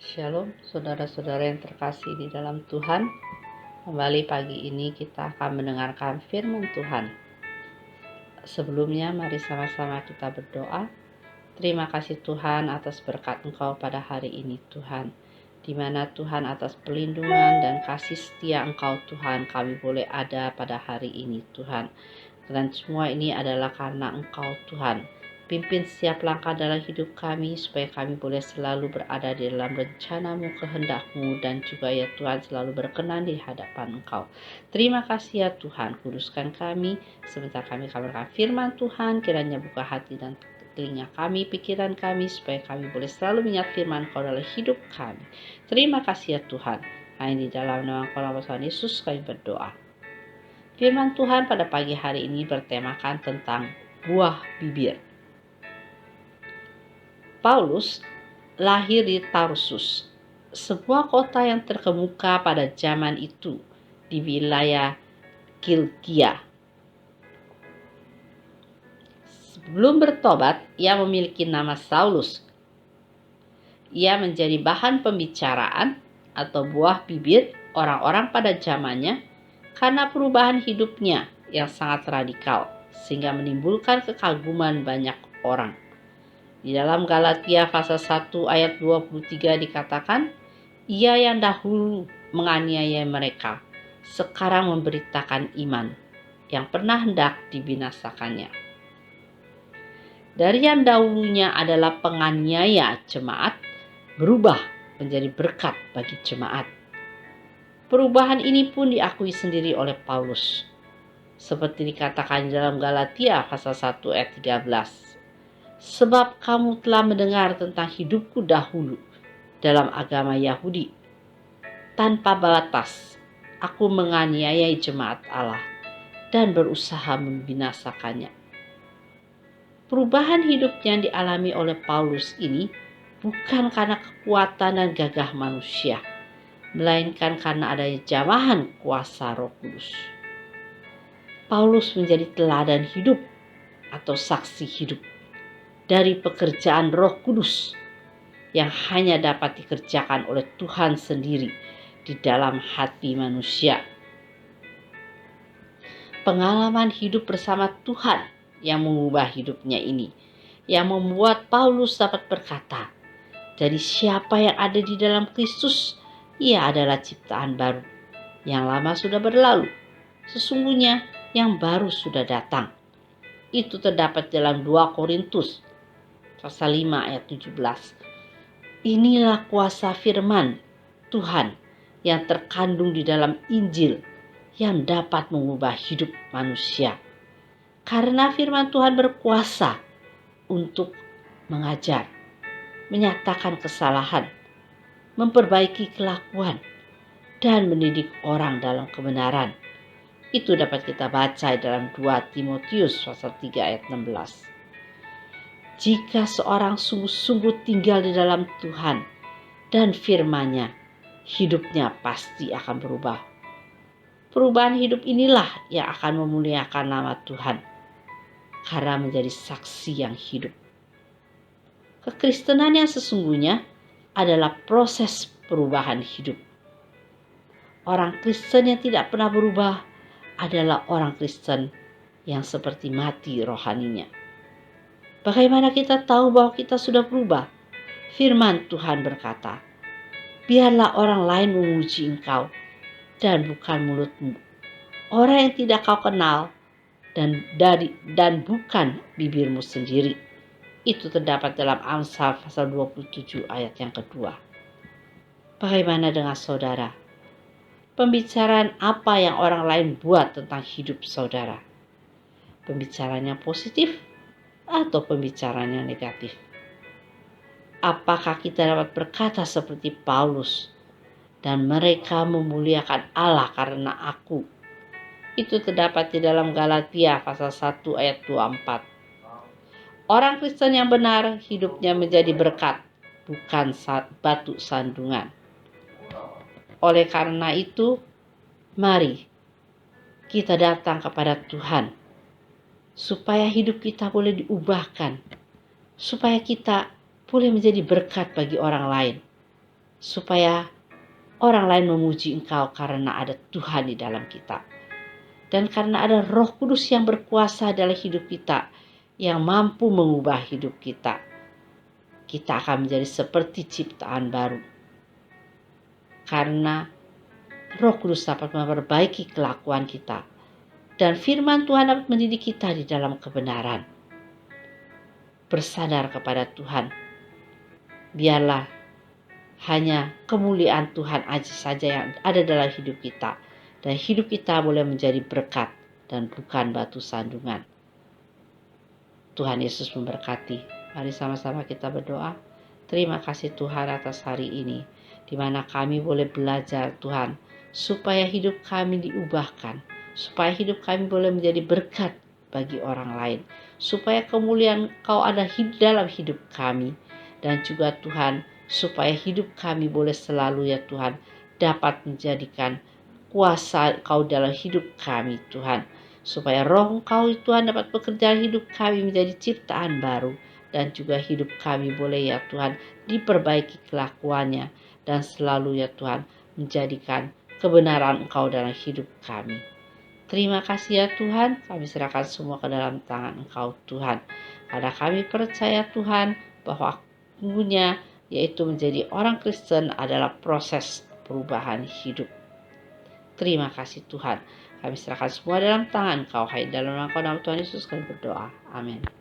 Shalom, saudara-saudara yang terkasih di dalam Tuhan. Kembali pagi ini kita akan mendengarkan firman Tuhan. Sebelumnya mari sama-sama kita berdoa. Terima kasih Tuhan atas berkat Engkau pada hari ini Tuhan. Di mana Tuhan atas perlindungan dan kasih setia Engkau Tuhan kami boleh ada pada hari ini Tuhan. Dan semua ini adalah karena Engkau Tuhan. Pimpin setiap langkah dalam hidup kami supaya kami boleh selalu berada di dalam rencana-Mu, kehendak-Mu, dan juga ya Tuhan selalu berkenan di hadapan Engkau. Terima kasih ya Tuhan, kuduskan kami sebentar kami kabarkan firman Tuhan, kiranya buka hati dan telinga kami, pikiran kami, supaya kami boleh selalu mengingat firman Kau dalam hidup kami. Terima kasih ya Tuhan, hanya di dalam nama Tuhan Yesus kami berdoa. Firman Tuhan pada pagi hari ini bertemakan tentang buah bibir. Paulus lahir di Tarsus, sebuah kota yang terkemuka pada zaman itu di wilayah Kilkia. Sebelum bertobat, ia memiliki nama Saulus. Ia menjadi bahan pembicaraan atau buah bibir orang-orang pada zamannya karena perubahan hidupnya yang sangat radikal, sehingga menimbulkan kekaguman banyak orang. Di dalam Galatia pasal 1 ayat 23 dikatakan, ia yang dahulu menganiaya mereka, sekarang memberitakan iman, yang pernah hendak dibinasakannya. Dari yang dahulunya adalah penganiaya jemaat, berubah menjadi berkat bagi jemaat. Perubahan ini pun diakui sendiri oleh Paulus. Seperti dikatakan dalam Galatia pasal 1 ayat 13. Sebab kamu telah mendengar tentang hidupku dahulu dalam agama Yahudi. Tanpa batas, aku menganiayai jemaat Allah dan berusaha membinasakannya. Perubahan hidup yang dialami oleh Paulus ini bukan karena kekuatan dan gagah manusia, melainkan karena adanya jamahan kuasa Roh Kudus. Paulus menjadi teladan hidup atau saksi hidup dari pekerjaan Roh Kudus yang hanya dapat dikerjakan oleh Tuhan sendiri di dalam hati manusia. Pengalaman hidup bersama Tuhan yang mengubah hidupnya ini, yang membuat Paulus dapat berkata, dari siapa yang ada di dalam Kristus, ia adalah ciptaan baru. Yang lama sudah berlalu, sesungguhnya yang baru sudah datang. Itu terdapat dalam 2 Korintus pasal 5 ayat 17. Inilah kuasa firman Tuhan yang terkandung di dalam Injil yang dapat mengubah hidup manusia. Karena firman Tuhan berkuasa untuk mengajar, menyatakan kesalahan, memperbaiki kelakuan, dan mendidik orang dalam kebenaran. Itu dapat kita baca dalam 2 Timotius pasal 3 ayat 16. Jika seorang sungguh-sungguh tinggal di dalam Tuhan dan firman-Nya, hidupnya pasti akan berubah. Perubahan hidup inilah yang akan memuliakan nama Tuhan, karena menjadi saksi yang hidup. Kekristenan yang sesungguhnya adalah proses perubahan hidup. Orang Kristen yang tidak pernah berubah adalah orang Kristen yang seperti mati rohaninya. Bagaimana kita tahu bahwa kita sudah berubah? Firman Tuhan berkata, biarlah orang lain memuji engkau dan bukan mulutmu. Orang yang tidak kau kenal dan bukan bibirmu sendiri. Itu terdapat dalam Amsal pasal 27 ayat yang kedua. Bagaimana dengan saudara? Pembicaraan apa yang orang lain buat tentang hidup saudara? Pembicaraan yang positif atau pembicaraan yang negatif? Apakah kita dapat berkata seperti Paulus, dan mereka memuliakan Allah karena aku? Itu terdapat di dalam Galatia pasal 1 ayat 24. Orang Kristen yang benar hidupnya menjadi berkat, bukan batu sandungan. Oleh karena itu, mari kita datang kepada Tuhan supaya hidup kita boleh diubahkan, supaya kita boleh menjadi berkat bagi orang lain. supaya orang lain memuji Engkau karena ada Tuhan di dalam kita. Dan karena ada Roh Kudus yang berkuasa dalam hidup kita, yang mampu mengubah hidup kita, kita akan menjadi seperti ciptaan baru. Karena Roh Kudus dapat memperbaiki kelakuan kita, dan firman Tuhan dapat mendidik kita di dalam kebenaran. Bersandar kepada Tuhan. Biarlah hanya kemuliaan Tuhan aja saja yang ada dalam hidup kita. Dan hidup kita boleh menjadi berkat dan bukan batu sandungan. Tuhan Yesus memberkati. Mari sama-sama kita berdoa. Terima kasih Tuhan atas hari ini, di mana kami boleh belajar Tuhan, supaya hidup kami diubahkan, supaya hidup kami boleh menjadi berkat bagi orang lain, supaya kemuliaan Kau ada dalam hidup kami, dan juga Tuhan, supaya hidup kami boleh selalu ya Tuhan, dapat menjadikan kuasa Kau dalam hidup kami Tuhan, supaya Roh Engkau Tuhan dapat bekerja hidup kami menjadi ciptaan baru, dan juga hidup kami boleh ya Tuhan diperbaiki kelakuannya, dan selalu ya Tuhan menjadikan kebenaran Engkau dalam hidup kami. Terima kasih ya Tuhan, kami serahkan semua ke dalam tangan Engkau Tuhan, karena kami percaya Tuhan bahwa punya yaitu menjadi orang Kristen adalah proses perubahan hidup. Terima kasih Tuhan, kami serahkan semua dalam tangan Kau. Hai dalam nama Tuhan Yesus kami berdoa. Amin.